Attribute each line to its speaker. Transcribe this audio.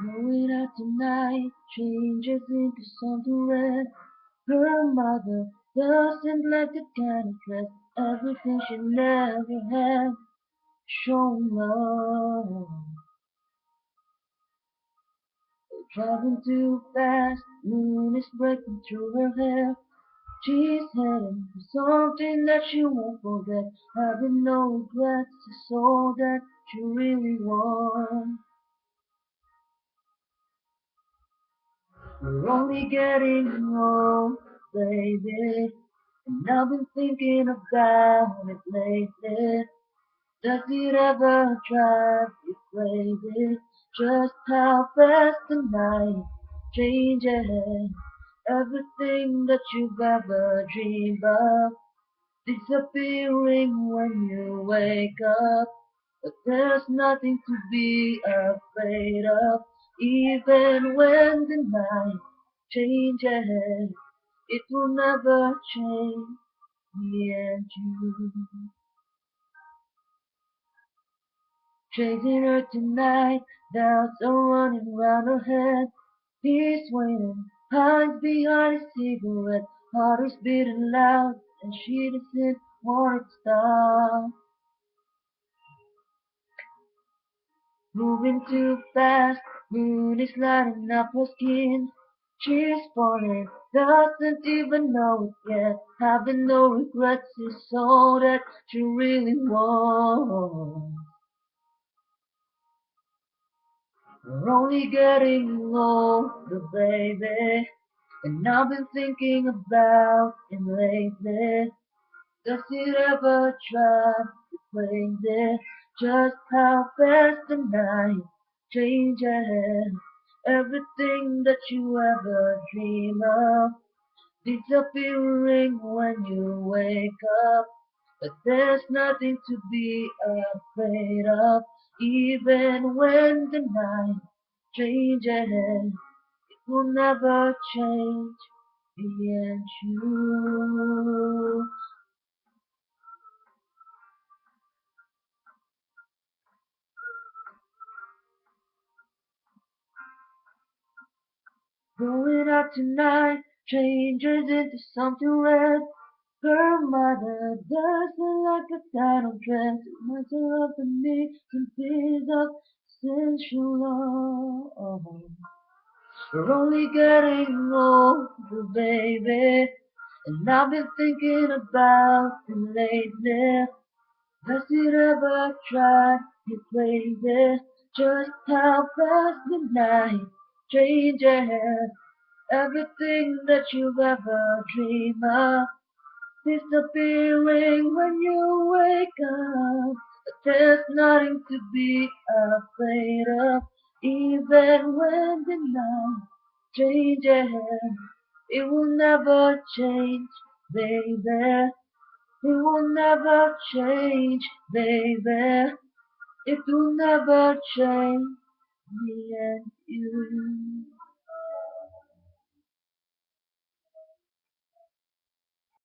Speaker 1: Going out tonight changes into something red. Her mother doesn't like the kind of dress. Everything she never had. Showing love. Driving too fast, moon is breaking through her hair. She's heading for something that she won't forget. Having no regrets is all that she really wants. We're only getting old, baby. And I've been thinking about it lately. Does it ever drive you crazy? Just how fast the night changes. Everything that you've ever dreamed of disappearing when you wake up. But there's nothing to be afraid of, even when the night changes. It will never change me and you. Chasing her tonight, doubts are running round her head. He's waiting, hides behind a cigarette, heart is beating loud, and she doesn't want it to stop. Moving too fast, moon is lighting up her skin. She's falling, doesn't even know it yet. Having no regrets is all that she really wants. We're only getting older, baby, and I've been thinking about it lately. Does it ever drive you crazy? Just how fast the night changes. Everything that you ever dream of disappearing when you wake up. But there's nothing to be afraid of, even when the night changes. It will never change me and you. Going out tonight changes into something red. Her mother doesn't like a kind of dress. It reminds her of the missing piece of sensual love. We're only getting older, baby, and I've been thinking about it lately. Does it ever drive you crazy? Just how fast the night changes. Everything that you've ever dreamed of disappearing when you wake up. But there's nothing to be afraid of, even when the night changes. It will never change, baby. It will never change, baby. It will never change me and you.